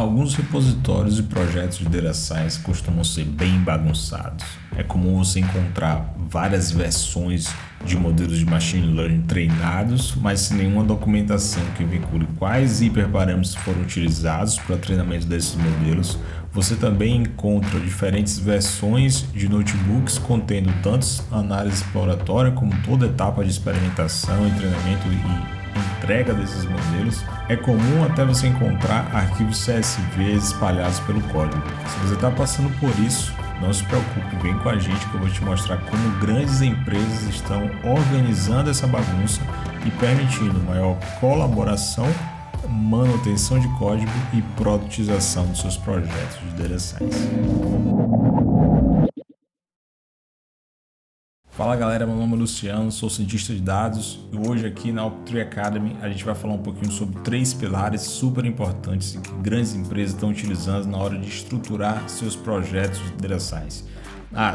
Alguns repositórios e projetos de Data Science costumam ser bem bagunçados. É comum você encontrar várias versões de modelos de Machine Learning treinados, mas sem nenhuma documentação que vincule quais hiperparâmetros foram utilizados para o treinamento desses modelos. Você também encontra diferentes versões de notebooks contendo tanto análise exploratória como toda etapa de experimentação e treinamento e entrega desses modelos. É comum até você encontrar arquivos CSV espalhados pelo código. Se você está passando por isso, não se preocupe, vem com a gente que eu vou te mostrar como grandes empresas estão organizando essa bagunça e permitindo maior colaboração, manutenção de código e produtização dos seus projetos de Data Science. Fala galera, meu nome é Luciano, sou cientista de dados e hoje aqui na Optree Academy a gente vai falar um pouquinho sobre 3 pilares super importantes que grandes empresas estão utilizando na hora de estruturar seus projetos de Data Science.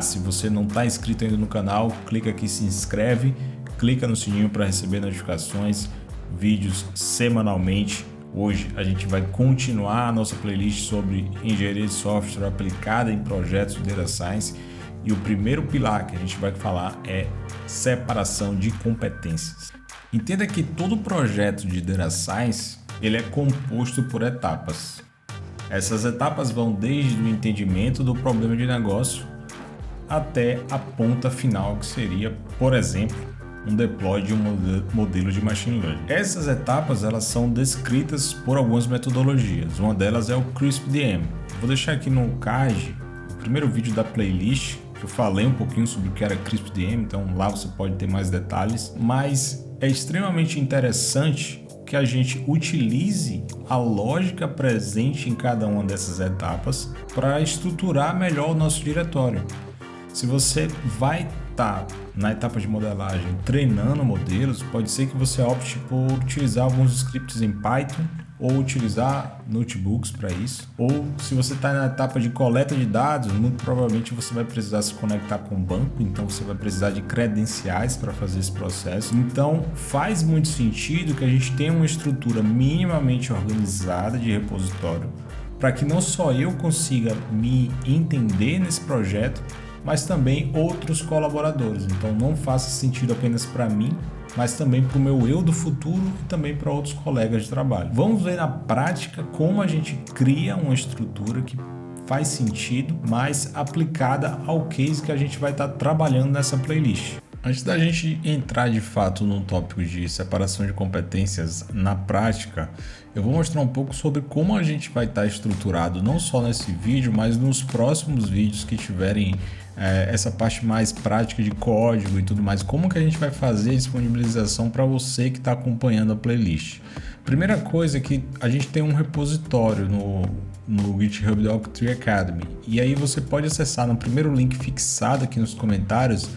Se você não está inscrito ainda no canal, clica aqui, se inscreve, clica no sininho para receber notificações, vídeos semanalmente. Hoje a gente vai continuar a nossa playlist sobre engenharia de software aplicada em projetos de Data Science. E o primeiro pilar que a gente vai falar é separação de competências. Entenda que todo projeto de Data Science ele é composto por etapas. Essas etapas vão desde o entendimento do problema de negócio até a ponta final, que seria, por exemplo, um deploy de um modelo de Machine Learning. Essas etapas elas são descritas por algumas metodologias. Uma delas é o CRISP-DM. Vou deixar aqui no card o primeiro vídeo da playlist. Eu falei um pouquinho sobre o que era CRISP-DM, então lá você pode ter mais detalhes, mas é extremamente interessante que a gente utilize a lógica presente em cada uma dessas etapas para estruturar melhor o nosso diretório. Se você vai estar na etapa de modelagem treinando modelos, pode ser que você opte por utilizar alguns scripts em Python ou utilizar notebooks para isso. Ou se você está na etapa de coleta de dados, muito provavelmente você vai precisar se conectar com o banco, então você vai precisar de credenciais para fazer esse processo. Então faz muito sentido que a gente tenha uma estrutura minimamente organizada de repositório para que não só eu consiga me entender nesse projeto, mas também outros colaboradores. Então não faça sentido apenas para mim, mas também para o meu eu do futuro e também para outros colegas de trabalho. Vamos ver na prática como a gente cria uma estrutura que faz sentido, mas aplicada ao case que a gente vai estar trabalhando nessa playlist. Antes da gente entrar de fato no tópico de separação de competências na prática, eu vou mostrar um pouco sobre como a gente vai estar estruturado não só nesse vídeo, mas nos próximos vídeos que tiverem essa parte mais prática de código e tudo mais, como que a gente vai fazer a disponibilização para você que está acompanhando a playlist. Primeira coisa é que a gente tem um repositório no GitHub da Optree Academy, e aí você pode acessar no primeiro link fixado aqui nos comentários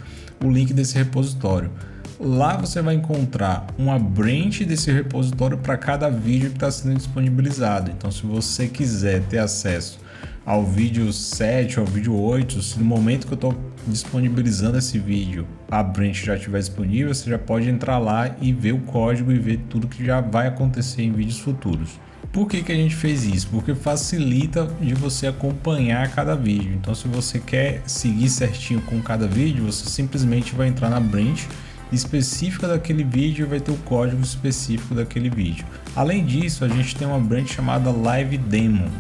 o link desse repositório. Lá você vai encontrar uma branch desse repositório para cada vídeo que está sendo disponibilizado. Então, se você quiser ter acesso ao vídeo 7, ao vídeo 8, se no momento que eu estou disponibilizando esse vídeo a branch já estiver disponível, você já pode entrar lá e ver o código e ver tudo que já vai acontecer em vídeos futuros. Por que a gente fez isso? Porque facilita de você acompanhar cada vídeo. Então, se você quer seguir certinho com cada vídeo, você simplesmente vai entrar na branch específica daquele vídeo e vai ter o código específico daquele vídeo. Além disso, a gente tem uma branch chamada Live Demo.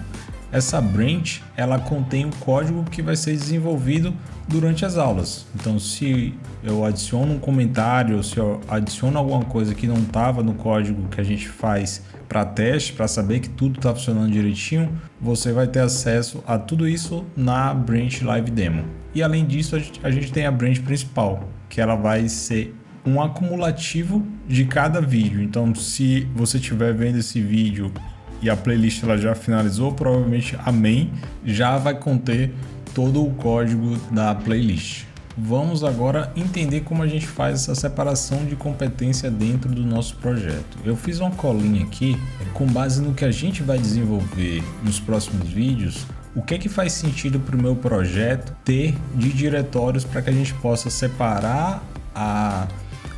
Essa branch ela contém o código que vai ser desenvolvido durante as aulas. Então, se eu adiciono um comentário, se eu adiciono alguma coisa que não estava no código que a gente faz para teste, para saber que tudo está funcionando direitinho, você vai ter acesso a tudo isso na branch Live Demo. E além disso, a gente tem a branch principal, que ela vai ser um acumulativo de cada vídeo. Então, se você estiver vendo esse vídeo e a playlist ela já finalizou, provavelmente a main já vai conter todo o código da playlist. Vamos agora entender como a gente faz essa separação de competência dentro do nosso projeto. Eu fiz uma colinha aqui com base no que a gente vai desenvolver nos próximos vídeos. O que é que faz sentido para o meu projeto ter de diretórios para que a gente possa separar a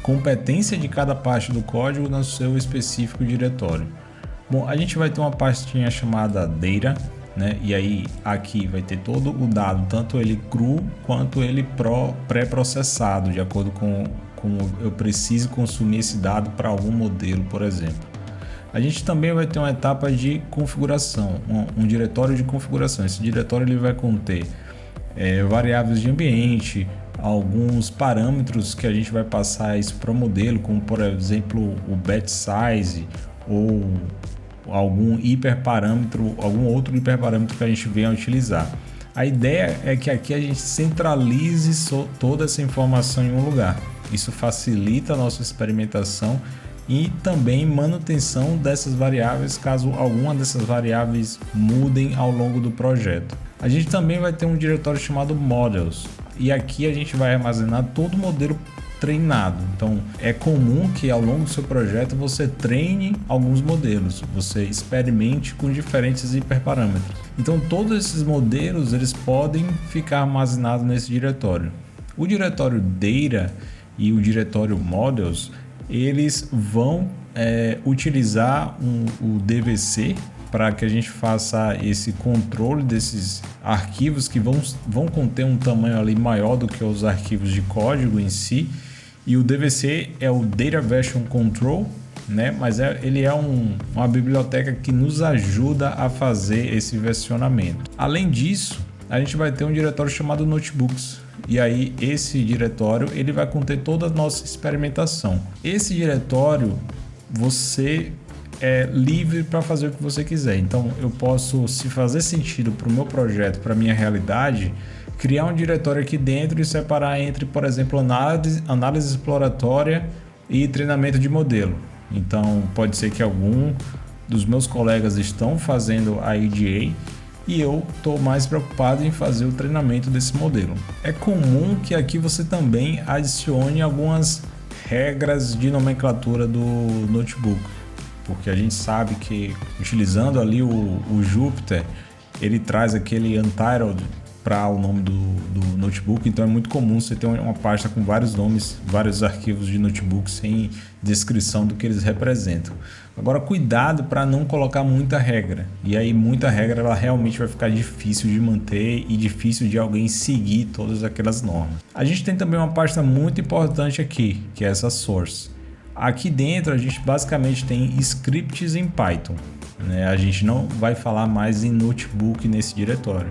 competência de cada parte do código no seu específico diretório. Bom, a gente vai ter uma pastinha chamada Data, né? E aí aqui vai ter todo o dado, tanto ele cru quanto ele pré-processado, de acordo com como eu preciso consumir esse dado para algum modelo, por exemplo. A gente também vai ter uma etapa de configuração, um diretório de configuração. Esse diretório ele vai conter variáveis de ambiente, alguns parâmetros que a gente vai passar isso para o modelo, como por exemplo o batch size ou algum hiperparâmetro, algum outro hiperparâmetro que a gente venha a utilizar. A ideia é que aqui a gente centralize toda essa informação em um lugar. Isso facilita a nossa experimentação e também manutenção dessas variáveis, caso alguma dessas variáveis mudem ao longo do projeto. A gente também vai ter um diretório chamado Models, e aqui a gente vai armazenar todo o modelo treinado. Então é comum que ao longo do seu projeto você treine alguns modelos, você experimente com diferentes hiperparâmetros. Então todos esses modelos eles podem ficar armazenados nesse diretório. O diretório Data e o diretório Models eles vão utilizar o DVC para que a gente faça esse controle desses arquivos que vão conter um tamanho ali maior do que os arquivos de código em si. E o DVC é o Data Version Control, né? Mas ele é uma biblioteca que nos ajuda a fazer esse versionamento. Além disso, a gente vai ter um diretório chamado Notebooks. E aí esse diretório ele vai conter toda a nossa experimentação. Esse diretório você é livre para fazer o que você quiser. Então eu posso, se fazer sentido para o meu projeto, para a minha realidade, criar um diretório aqui dentro e separar entre, por exemplo, análise exploratória e treinamento de modelo. Então pode ser que algum dos meus colegas estão fazendo a EDA e eu estou mais preocupado em fazer o treinamento desse modelo. É comum que aqui você também adicione algumas regras de nomenclatura do notebook, porque a gente sabe que utilizando ali o Jupyter, ele traz aquele untitled para o nome do notebook, então é muito comum você ter uma pasta com vários nomes, vários arquivos de notebook sem descrição do que eles representam. Agora cuidado para não colocar muita regra, e aí muita regra ela realmente vai ficar difícil de manter e difícil de alguém seguir todas aquelas normas. A gente tem também uma pasta muito importante aqui, que é essa source. Aqui dentro a gente basicamente tem scripts em Python, né? A gente não vai falar mais em notebook nesse diretório.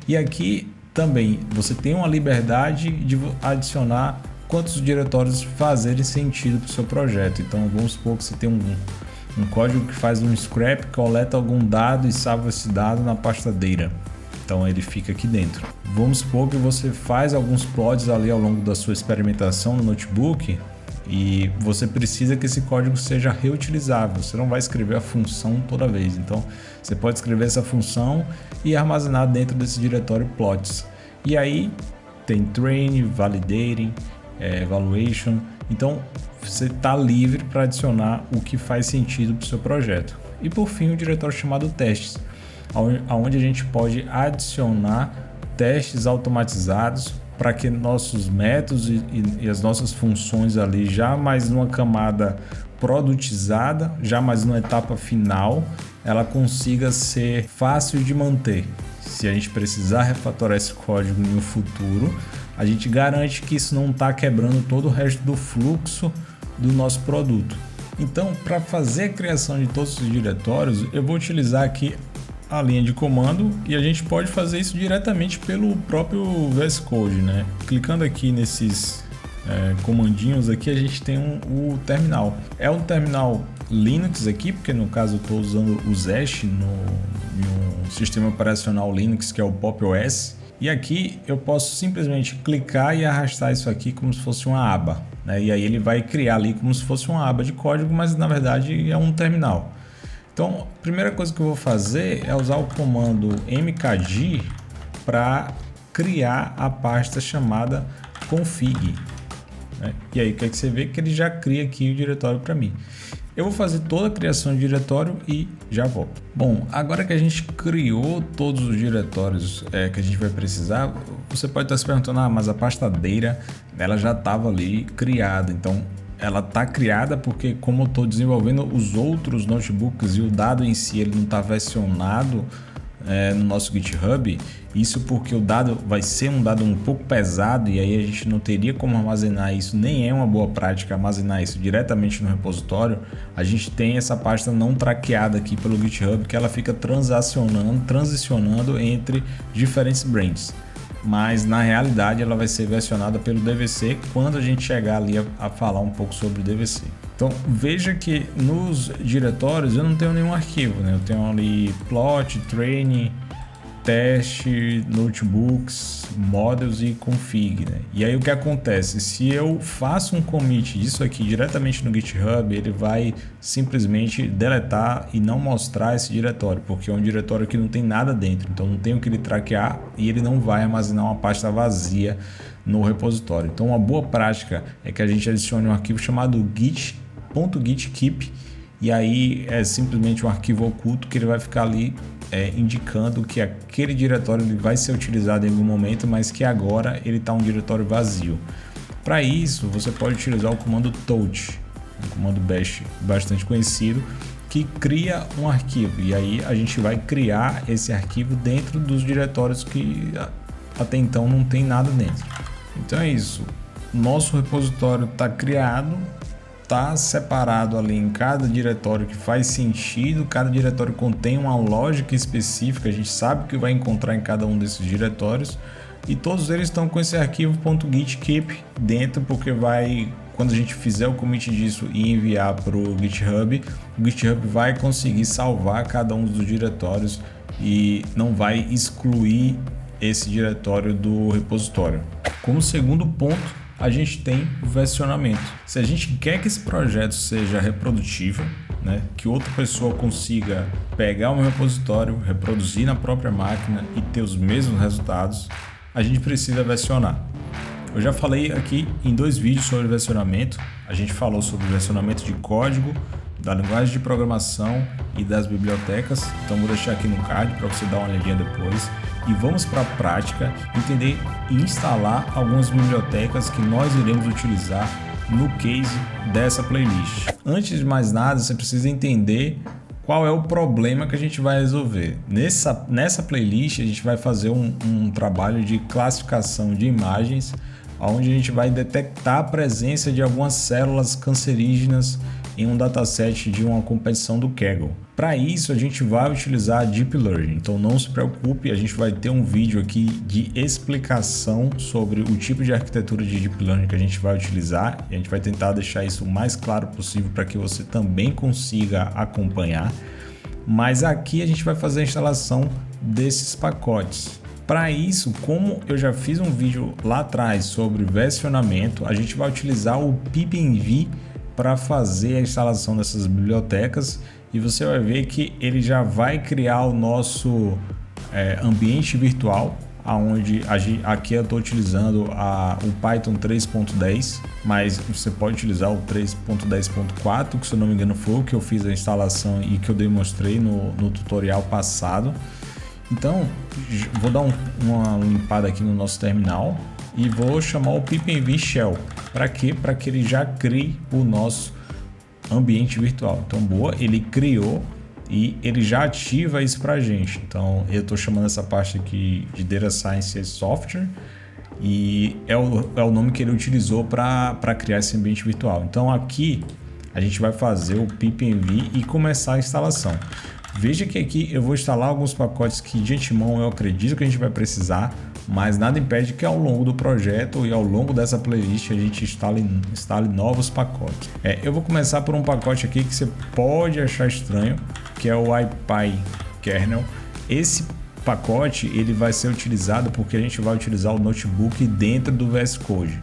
E aqui também você tem uma liberdade de adicionar quantos diretórios fazerem sentido para o seu projeto. Então vamos supor que você tem um código que faz um scrap, coleta algum dado e salva esse dado na pasta Data. Então ele fica aqui dentro. Vamos supor que você faz alguns plots ali ao longo da sua experimentação no notebook e você precisa que esse código seja reutilizável. Você não vai escrever a função toda vez. Então você pode escrever essa função e armazenar dentro desse diretório plots. E aí tem train, validating, evaluation. Então você está livre para adicionar o que faz sentido para o seu projeto. E por fim o diretório chamado testes, onde a gente pode adicionar testes automatizados para que nossos métodos e as nossas funções ali já mais numa camada produtizada, já mais numa etapa final, ela consiga ser fácil de manter. Se a gente precisar refatorar esse código no futuro, a gente garante que isso não está quebrando todo o resto do fluxo do nosso produto. Então, para fazer a criação de todos os diretórios, eu vou utilizar aqui a linha de comando e a gente pode fazer isso diretamente pelo próprio VS Code, né? Clicando aqui nesses comandinhos aqui, a gente tem o terminal. É um terminal Linux aqui, porque no caso eu estou usando o Zesh no sistema operacional Linux, que é o Pop! OS. E aqui eu posso simplesmente clicar e arrastar isso aqui como se fosse uma aba, né? E aí ele vai criar ali como se fosse uma aba de código, mas na verdade é um terminal. Então, a primeira coisa que eu vou fazer é usar o comando mkg para criar a pasta chamada config, né? E aí, o que é que você vê? Que ele já cria aqui o diretório para mim. Eu vou fazer toda a criação de diretório e já volto. Bom, agora que a gente criou todos os diretórios que a gente vai precisar, você pode estar se perguntando, mas a pasta Data ela já estava ali criada, então ela está criada porque, como eu estou desenvolvendo os outros notebooks e o dado em si ele não está versionado no nosso GitHub, isso porque o dado vai ser um dado um pouco pesado e aí a gente não teria como armazenar isso, nem é uma boa prática armazenar isso diretamente no repositório. A gente tem essa pasta não traqueada aqui pelo GitHub que ela fica transicionando entre diferentes branches. Mas na realidade ela vai ser versionada pelo DVC quando a gente chegar ali a falar um pouco sobre o DVC. Então veja que nos diretórios eu não tenho nenhum arquivo, né? Eu tenho ali plot, training, teste, notebooks, models e config, né? E aí o que acontece? Se eu faço um commit disso aqui diretamente no GitHub, ele vai simplesmente deletar e não mostrar esse diretório, porque é um diretório que não tem nada dentro, então não tem o que ele traquear e ele não vai armazenar uma pasta vazia no repositório. Então uma boa prática é que a gente adicione um arquivo chamado git.gitkeep e aí é simplesmente um arquivo oculto que ele vai ficar ali indicando que aquele diretório ele vai ser utilizado em algum momento, mas que agora ele está um diretório vazio. Para isso, você pode utilizar o comando touch, um comando bash bastante conhecido, que cria um arquivo. E aí a gente vai criar esse arquivo dentro dos diretórios que até então não tem nada dentro. Então é isso. Nosso repositório está criado. Está separado ali em cada diretório que faz sentido, cada diretório contém uma lógica específica, a gente sabe o que vai encontrar em cada um desses diretórios e todos eles estão com esse arquivo .gitkeep dentro, porque quando a gente fizer o commit disso e enviar para o GitHub vai conseguir salvar cada um dos diretórios e não vai excluir esse diretório do repositório. Como segundo ponto, a gente tem o versionamento. Se a gente quer que esse projeto seja reprodutível, né, que outra pessoa consiga pegar um repositório, reproduzir na própria máquina e ter os mesmos resultados, a gente precisa versionar. Eu já falei aqui em 2 vídeos sobre versionamento. A gente falou sobre versionamento de código, da linguagem de programação e das bibliotecas. Então vou deixar aqui no card para você dar uma olhadinha depois. E vamos para a prática, entender e instalar algumas bibliotecas que nós iremos utilizar no case dessa playlist. Antes de mais nada, você precisa entender qual é o problema que a gente vai resolver. Nessa playlist, a gente vai fazer um trabalho de classificação de imagens, onde a gente vai detectar a presença de algumas células cancerígenas em um dataset de uma competição do Kaggle. Para isso, a gente vai utilizar Deep Learning, então não se preocupe, a gente vai ter um vídeo aqui de explicação sobre o tipo de arquitetura de Deep Learning que a gente vai utilizar e a gente vai tentar deixar isso o mais claro possível para que você também consiga acompanhar. Mas aqui a gente vai fazer a instalação desses pacotes. Para isso, como eu já fiz um vídeo lá atrás sobre versionamento, a gente vai utilizar o pipenv para fazer a instalação dessas bibliotecas e você vai ver que ele já vai criar o nosso ambiente virtual, onde aqui eu estou utilizando o Python 3.10, mas você pode utilizar o 3.10.4, que se eu não me engano foi o que eu fiz a instalação e que eu demonstrei no tutorial passado. Então, vou dar uma limpada aqui no nosso terminal e vou chamar o pipenv shell. Para quê? Para que ele já crie o nosso ambiente virtual. Então, boa, ele criou e ele já ativa isso para a gente. Então, eu estou chamando essa parte aqui de Data Science Software e é o nome que ele utilizou para criar esse ambiente virtual. Então, aqui a gente vai fazer o pipenv e começar a instalação. Veja que aqui eu vou instalar alguns pacotes que de antemão eu acredito que a gente vai precisar, mas nada impede que ao longo do projeto e ao longo dessa playlist a gente instale novos pacotes. Eu vou começar por um pacote aqui que você pode achar estranho, que é o ipykernel. Esse pacote ele vai ser utilizado porque a gente vai utilizar o notebook dentro do VS Code.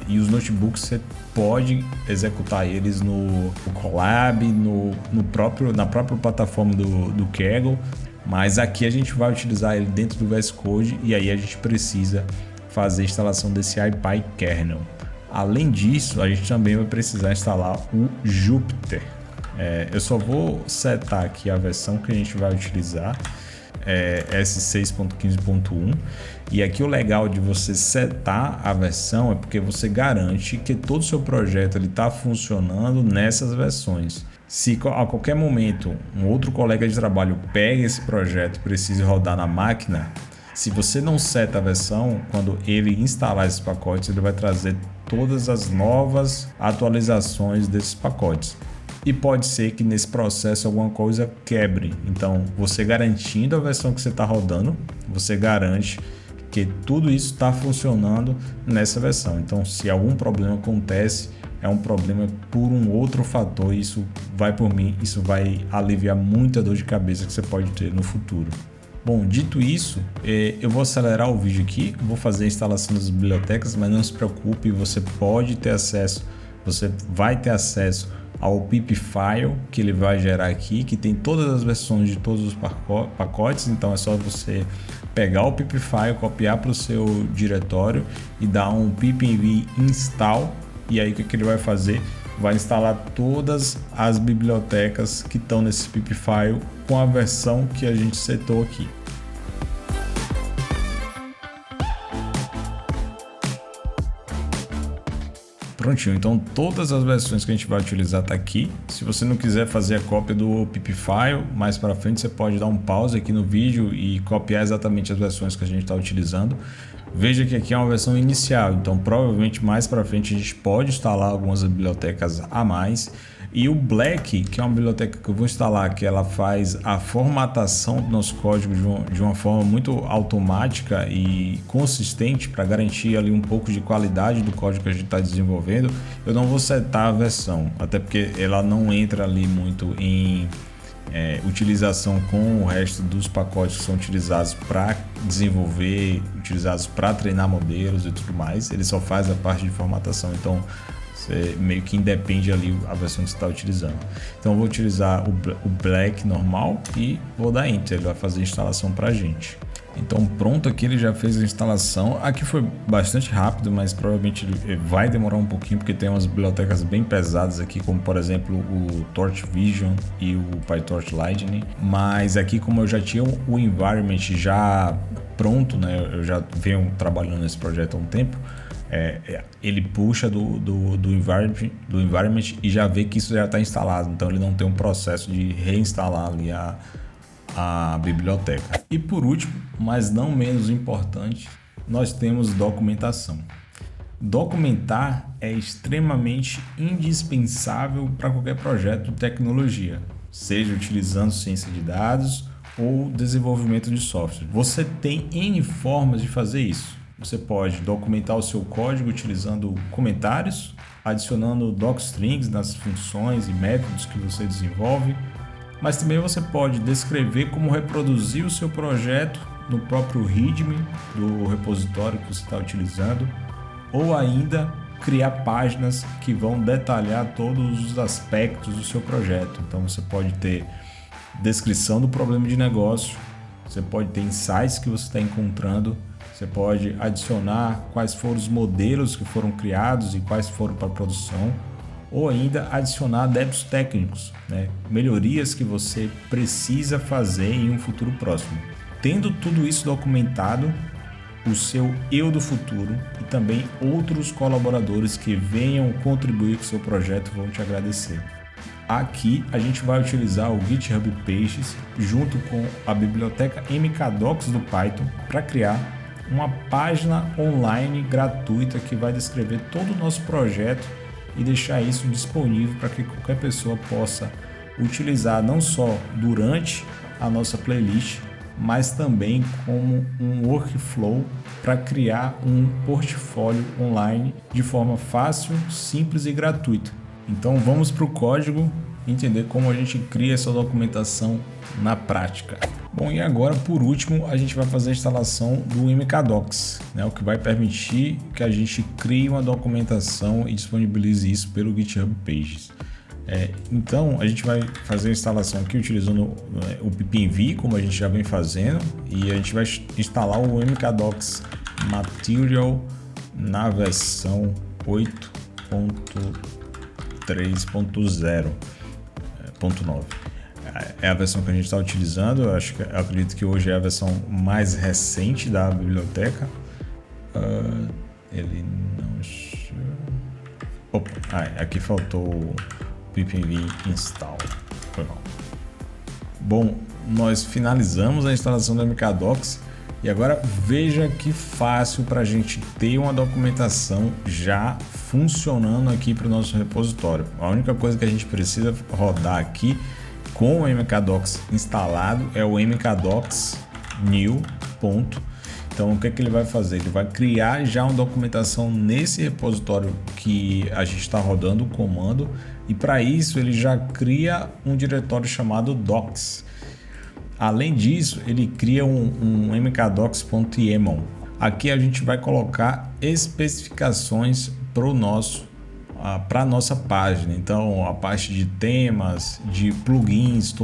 E os notebooks você pode executar eles no Colab, na própria plataforma do Kaggle, mas aqui a gente vai utilizar ele dentro do VS Code e aí a gente precisa fazer a instalação desse ipykernel. Além disso, a gente também vai precisar instalar o Jupyter. Eu só vou setar aqui a versão que a gente vai utilizar. S6.15.1. E aqui o legal de você setar a versão é porque você garante que todo o seu projeto está funcionando nessas versões. Se a qualquer momento um outro colega de trabalho pega esse projeto e precise rodar na máquina, se você não seta a versão, quando ele instalar esses pacotes, ele vai trazer todas as novas atualizações desses pacotes. E pode ser que nesse processo alguma coisa quebre. Então, você garantindo a versão que você está rodando, você garante que tudo isso está funcionando nessa versão. Então, se algum problema acontece, é um problema por um outro fator. Isso vai por mim, isso vai aliviar muita dor de cabeça que você pode ter no futuro. Bom, dito isso, eu vou acelerar o vídeo aqui, vou fazer a instalação das bibliotecas, mas não se preocupe, você vai ter acesso ao pip file que ele vai gerar aqui, que tem todas as versões de todos os pacotes. Então é só você pegar o pip file, copiar para o seu diretório e dar um pipenv install, e aí o que ele vai fazer? Vai instalar todas as bibliotecas que estão nesse pip file com a versão que a gente setou aqui. Prontinho, então todas as versões que a gente vai utilizar tá aqui. Se você não quiser fazer a cópia do pip file, mais para frente você pode dar um pause aqui no vídeo e copiar exatamente as versões que a gente está utilizando. Veja que aqui é uma versão inicial, então provavelmente mais para frente a gente pode instalar algumas bibliotecas a mais. E o Black, que é uma biblioteca que eu vou instalar, que ela faz a formatação do nosso código de uma forma muito automática e consistente para garantir ali um pouco de qualidade do código que a gente está desenvolvendo. Eu não vou setar a versão, até porque ela não entra ali muito em utilização com o resto dos pacotes que são utilizados para desenvolver, utilizados para treinar modelos e tudo mais. Ele só faz a parte de formatação, então você meio que independe ali a versão que você está utilizando. Então eu vou utilizar o Black normal e vou dar Enter, ele vai fazer a instalação para a gente. Então pronto, aqui ele já fez a instalação. Aqui foi bastante rápido, mas provavelmente ele vai demorar um pouquinho porque tem umas bibliotecas bem pesadas aqui, como por exemplo o Torch Vision e o PyTorch Lightning. Mas aqui, como eu já tinha o environment já pronto, né, eu já venho trabalhando nesse projeto há um tempo, ele puxa do environment e já vê que isso já está instalado, então ele não tem um processo de reinstalar ali a biblioteca. E por último, mas não menos importante, nós temos documentação. Documentar é extremamente indispensável para qualquer projeto de tecnologia, seja utilizando ciência de dados ou desenvolvimento de software. Você tem N formas de fazer isso. Você pode documentar o seu código utilizando comentários, adicionando docstrings nas funções e métodos que você desenvolve, mas também você pode descrever como reproduzir o seu projeto no próprio README do repositório que você está utilizando, ou ainda criar páginas que vão detalhar todos os aspectos do seu projeto. Então você pode ter descrição do problema de negócio, você pode ter insights que você está encontrando, você pode adicionar quais foram os modelos que foram criados e quais foram para a produção, ou ainda adicionar débitos técnicos, né? Melhorias que você precisa fazer em um futuro próximo. Tendo tudo isso documentado, o seu eu do futuro e também outros colaboradores que venham contribuir com o seu projeto vão te agradecer. Aqui a gente vai utilizar o GitHub Pages junto com a biblioteca mkdocs do Python para criar uma página online gratuita que vai descrever todo o nosso projeto e deixar isso disponível para que qualquer pessoa possa utilizar não só durante a nossa playlist, mas também como um workflow para criar um portfólio online de forma fácil, simples e gratuita. Então vamos para o código entender como a gente cria essa documentação na prática. Bom, e agora por último a gente vai fazer a instalação do mkdocs, né, o que vai permitir que a gente crie uma documentação e disponibilize isso pelo GitHub Pages. Então a gente vai fazer a instalação aqui utilizando o pipenv, como a gente já vem fazendo, e a gente vai instalar o mkdocs material na versão 8.3.0.9. é a versão que a gente está utilizando. Eu acredito que hoje é a versão mais recente da biblioteca. Ele não... Opa, aqui faltou o PPV install. Foi mal. Bom, nós finalizamos a instalação do MKDocs e agora veja que fácil para a gente ter uma documentação já funcionando aqui para o nosso repositório. A única coisa que a gente precisa rodar aqui com o MKDocs instalado é o MKDocs new. Então o que ele vai fazer? Ele vai criar já uma documentação nesse repositório que a gente está rodando o comando, e para isso ele já cria um diretório chamado docs. Além disso, ele cria um mkdocs.yaml. Aqui a gente vai colocar especificações para a nossa página. Então a parte de temas, de plugins,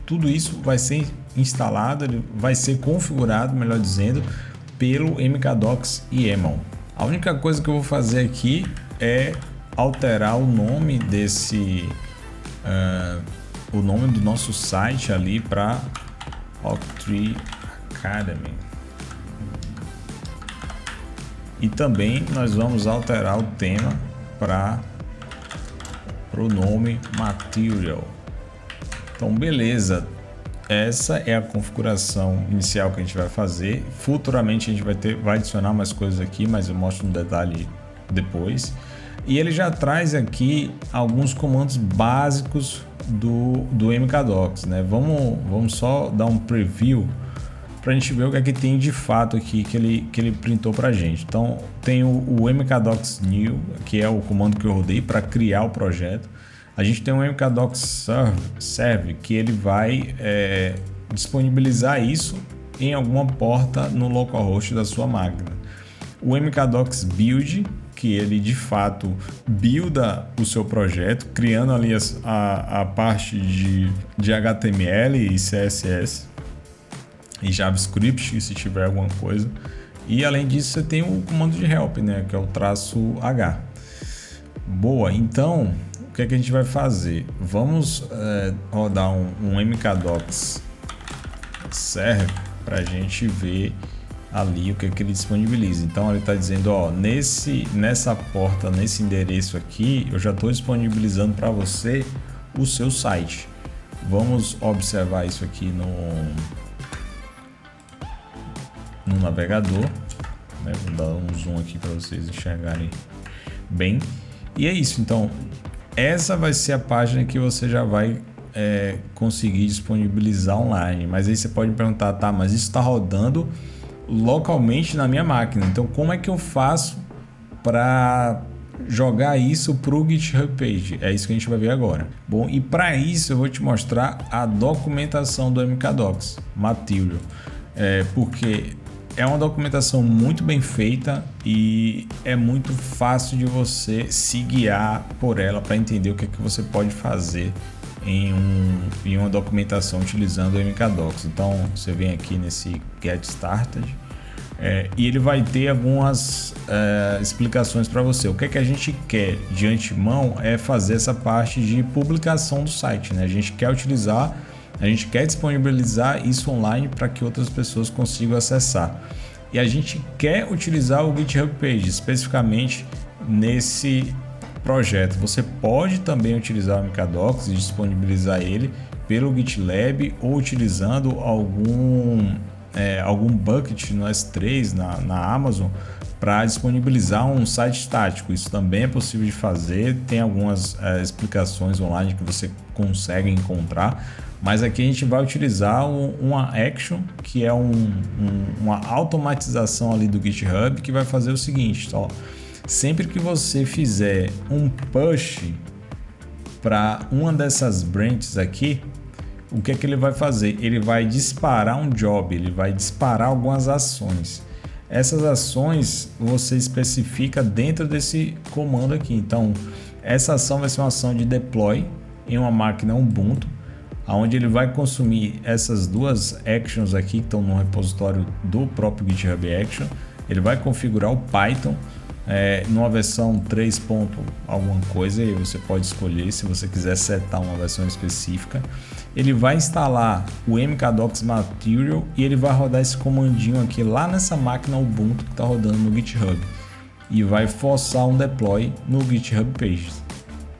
tudo isso vai ser instalado, ele vai ser configurado, melhor dizendo, pelo mkdocs YAML. A única coisa que eu vou fazer aqui é alterar o nome o nome do nosso site ali para Octree Academy. E também nós vamos alterar o tema para o nome Material. Então beleza, essa é a configuração inicial que a gente vai fazer. Futuramente a gente vai adicionar mais coisas aqui, mas eu mostro no detalhe depois. E ele já traz aqui alguns comandos básicos do MKDocs, né? Vamos só dar um preview para a gente ver o que é que tem de fato aqui que ele printou para a gente. Então tem o MKDocs new, que é o comando que eu rodei para criar o projeto. A gente tem um MKDocs serve que ele vai disponibilizar isso em alguma porta no localhost da sua máquina. O MKDocs build, que ele de fato builda o seu projeto, criando ali a parte de HTML e CSS e JavaScript, se tiver alguma coisa. E além disso você tem o comando de help, né, que é o -H. Boa, então o que é que a gente vai fazer? Vamos rodar um MKDocs serve para a gente ver ali o que é que ele disponibiliza. Então ele está dizendo, ó, nessa porta, nesse endereço aqui, eu já estou disponibilizando para você o seu site. Vamos observar isso aqui no navegador, né? Vou dar um zoom aqui para vocês enxergarem bem. E é isso. Então essa vai ser a página que você já vai conseguir disponibilizar online. Mas aí você pode me perguntar, tá, mas isso está rodando localmente na minha máquina, então como é que eu faço para jogar isso para o GitHub Page? É isso que a gente vai ver agora. Bom, e para isso eu vou te mostrar a documentação do MKDocs Material, porque é uma documentação muito bem feita e é muito fácil de você se guiar por ela para entender o que é que você pode fazer em uma documentação utilizando o MKDocs. Então você vem aqui nesse Get Started e ele vai ter algumas explicações para você. O que é que a gente quer de antemão é fazer essa parte de publicação do site, né? A gente quer disponibilizar isso online para que outras pessoas consigam acessar. E a gente quer utilizar o GitHub Page, especificamente nesse projeto. Você pode também utilizar o MKDocs e disponibilizar ele pelo GitLab ou utilizando algum bucket no S3 na Amazon para disponibilizar um site estático. Isso também é possível de fazer, tem algumas explicações online que você consegue encontrar, mas aqui a gente vai utilizar uma action, que é uma automatização ali do GitHub, que vai fazer o seguinte, ó, sempre que você fizer um push para uma dessas branches aqui, o que é que ele vai fazer? Ele vai disparar um job, ele vai disparar algumas ações. Essas ações você especifica dentro desse comando aqui. Então, essa ação vai ser uma ação de deploy em uma máquina Ubuntu, onde ele vai consumir essas duas actions aqui que estão no repositório do próprio GitHub Action. Ele vai configurar o Python numa versão 3 ponto alguma coisa, e você pode escolher se você quiser setar uma versão específica. Ele vai instalar o mkdocs material e ele vai rodar esse comandinho aqui lá nessa máquina Ubuntu que está rodando no GitHub e vai forçar um deploy no GitHub Pages.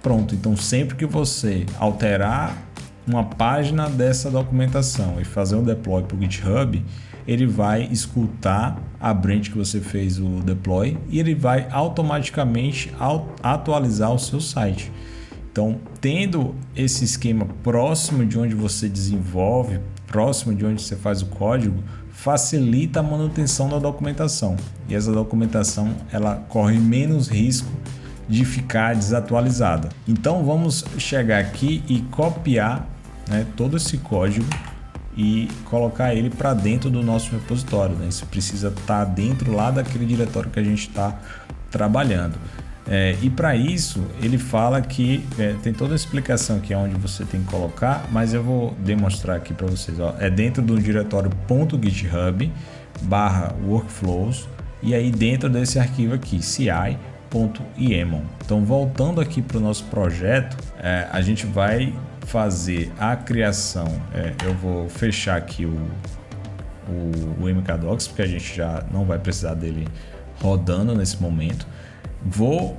Pronto, então sempre que você alterar uma página dessa documentação e fazer um deploy para o GitHub, ele vai escutar a branch que você fez o deploy e ele vai automaticamente atualizar o seu site. Então, tendo esse esquema próximo de onde você desenvolve, próximo de onde você faz o código, facilita a manutenção da documentação. E essa documentação ela corre menos risco de ficar desatualizada. Então, vamos chegar aqui e copiar, né, todo esse código e colocar ele para dentro do nosso repositório, né? Isso precisa estar dentro lá daquele diretório que a gente está trabalhando. E para isso ele fala que tem toda a explicação aqui onde você tem que colocar, mas eu vou demonstrar aqui para vocês. É dentro do diretório .github/workflows e aí dentro desse arquivo aqui ci.yaml. Então, voltando aqui para o nosso projeto, a gente vai fazer a criação. Eu vou fechar aqui o mkdocs porque a gente já não vai precisar dele rodando nesse momento. Vou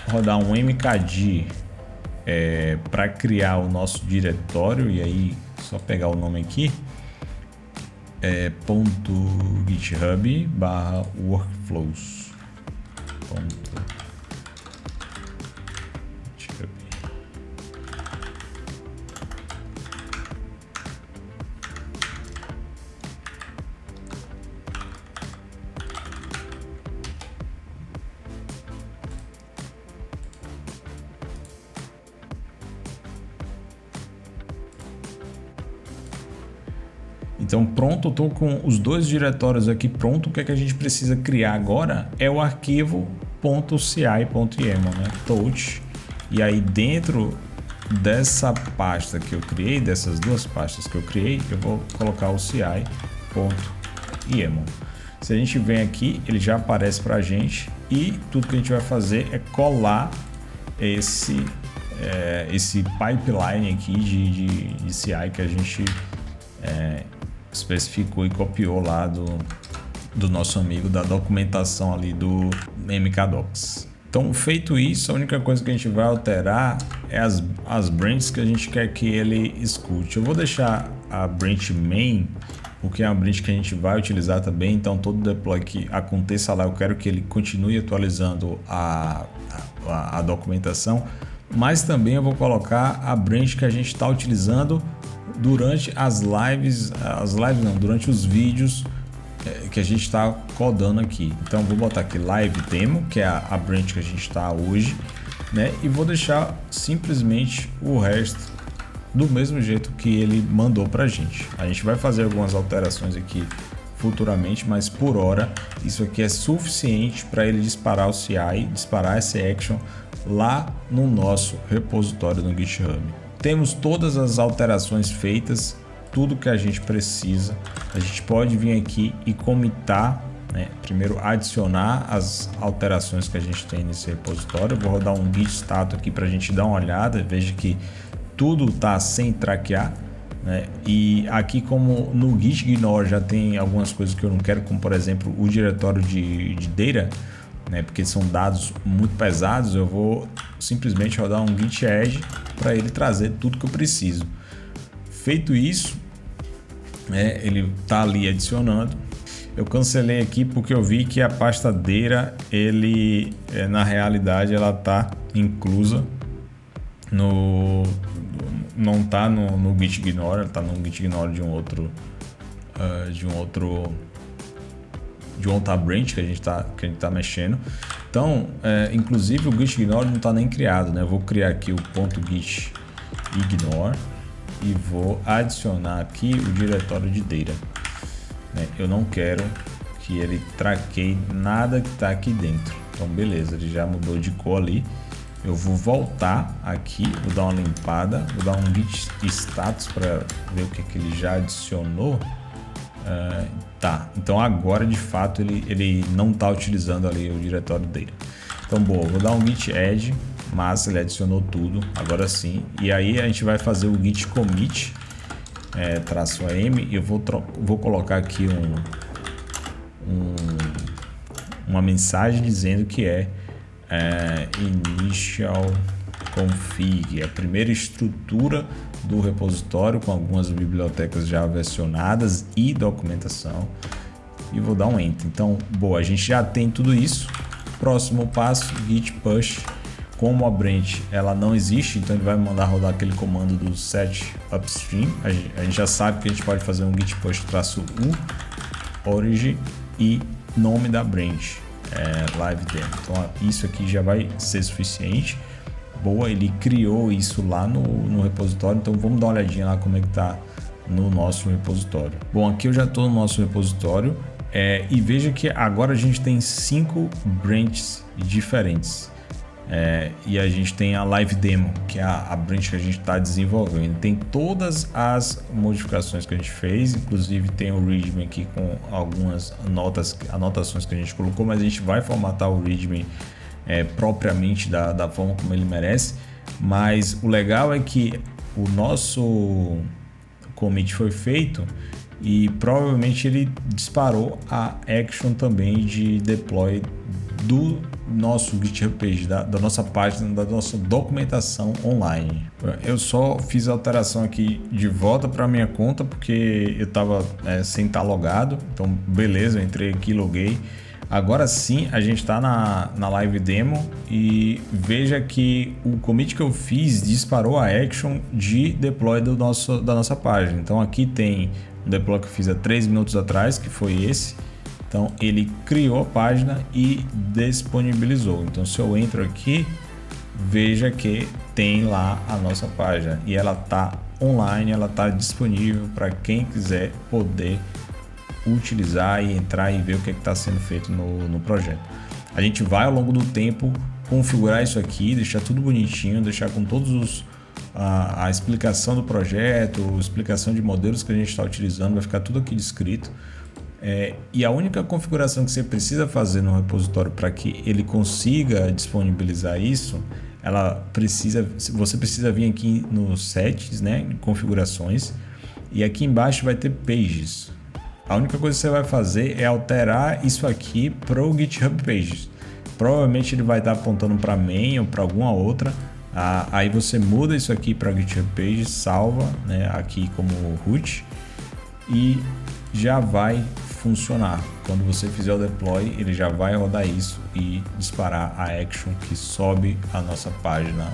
rodar um mkd para criar o nosso diretório, e aí só pegar o nome aqui, .github/workflows. Então pronto, eu estou com os dois diretórios aqui pronto. O que é que a gente precisa criar agora é o arquivo .ci.yaml, né? Touch. E aí dentro dessa pasta que eu criei, dessas duas pastas que eu criei, eu vou colocar o ci.yaml. Se a gente vem aqui, ele já aparece para a gente e tudo que a gente vai fazer é colar esse pipeline aqui de CI que a gente especificou e copiou lá do nosso amigo da documentação ali do mkdocs. Então, feito isso, a única coisa que a gente vai alterar é as branches que a gente quer que ele escute. Eu vou deixar a branch main, porque é uma branch que a gente vai utilizar também. Então, todo deploy que aconteça lá, eu quero que ele continue atualizando a documentação. Mas também eu vou colocar a branch que a gente está utilizando durante durante os vídeos que a gente está codando aqui. Então vou botar aqui live demo, que é a branch que a gente está hoje, né? E vou deixar simplesmente o resto do mesmo jeito que ele mandou para a gente. A gente vai fazer algumas alterações aqui futuramente, mas por hora isso aqui é suficiente para ele disparar o CI, disparar essa action lá no nosso repositório no GitHub. Temos todas as alterações feitas, tudo que a gente precisa. A gente pode vir aqui e commitar, né? Primeiro adicionar as alterações que a gente tem nesse repositório. Eu vou rodar um git status aqui para a gente dar uma olhada. Veja que tudo está sem traquear, né? E aqui, como no git ignore já tem algumas coisas que eu não quero, como por exemplo o diretório de data, né? Porque são dados muito pesados, eu vou simplesmente rodar um git add para ele trazer tudo que eu preciso. Feito isso, ele está ali adicionando. Eu cancelei aqui porque eu vi que a pasta data, na realidade ela está inclusa não está no git ignore, ela está no git ignore de outra branch que a gente tá mexendo. Então, inclusive o git ignore não está nem criado, né? Eu vou criar aqui o .git ignore e vou adicionar aqui o diretório de data, né? Eu não quero que ele traqueie nada que está aqui dentro. Então, beleza, ele já mudou de cor ali. Eu vou voltar aqui, vou dar uma limpada, vou dar um git status para ver o que ele já adicionou. Tá, então agora de fato ele não está utilizando ali o diretório data. Então, boa, vou dar um git add, massa, ele adicionou tudo, agora sim. E aí a gente vai fazer o git commit, -m, e eu vou colocar aqui uma mensagem dizendo que initial config, a primeira estrutura do repositório com algumas bibliotecas já versionadas e documentação, e vou dar um enter. Então, boa, a gente já tem tudo isso. Próximo passo, git push. Como a branch ela não existe, então ele vai mandar rodar aquele comando do set upstream. A gente já sabe que a gente pode fazer um git push -u origin e nome da branch, live demo. Então isso aqui já vai ser suficiente. Boa, ele criou isso lá no repositório, então vamos dar uma olhadinha lá como é que tá no nosso repositório. Bom, aqui eu já estou no nosso repositório, e veja que agora a gente tem 5 branches diferentes. E a gente tem a live demo, que é a branch que a gente está desenvolvendo. Tem todas as modificações que a gente fez, inclusive tem o readme aqui com algumas anotações que a gente colocou, mas a gente vai formatar o readme propriamente da forma como ele merece. Mas o legal é que o nosso commit foi feito e provavelmente ele disparou a action também de deploy do nosso GitHub page, da nossa página, da nossa documentação online. Eu só fiz a alteração aqui de volta para minha conta porque eu estava sem estar logado. Então beleza, eu entrei aqui, loguei. Agora sim a gente está na live demo e veja que o commit que eu fiz disparou a action de deploy da nossa página. Então aqui tem um deploy que eu fiz há 3 minutos atrás, que foi esse. Então ele criou a página e disponibilizou. Então se eu entro aqui, veja que tem lá a nossa página e ela está online, ela está disponível para quem quiser poder utilizar e entrar e ver o que está sendo feito no projeto. A gente vai ao longo do tempo configurar isso aqui, deixar tudo bonitinho, deixar com todos a explicação do projeto, explicação de modelos que a gente está utilizando, vai ficar tudo aqui descrito. E a única configuração que você precisa fazer no repositório para que ele consiga disponibilizar isso, você precisa vir aqui no settings, né, em configurações, e aqui embaixo vai ter pages. A única coisa que você vai fazer é alterar isso aqui para o GitHub Pages. Provavelmente ele vai estar apontando para main ou para alguma outra. Aí você muda isso aqui para GitHub Pages, salva, né, aqui como root e já vai funcionar. Quando você fizer o deploy, ele já vai rodar isso e disparar a action que sobe a nossa página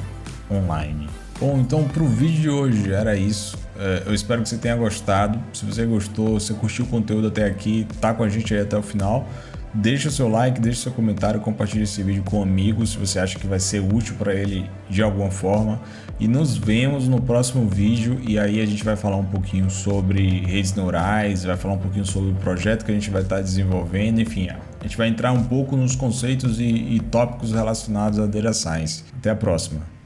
online. Bom, então para o vídeo de hoje era isso. Eu espero que você tenha gostado. Se você gostou, se você curtiu o conteúdo até aqui, tá com a gente aí até o final, deixa o seu like, deixa o seu comentário, compartilhe esse vídeo com amigos se você acha que vai ser útil para ele de alguma forma. E nos vemos no próximo vídeo, e aí a gente vai falar um pouquinho sobre redes neurais, vai falar um pouquinho sobre o projeto que a gente vai estar desenvolvendo, enfim, a gente vai entrar um pouco nos conceitos e tópicos relacionados à Data Science. Até a próxima!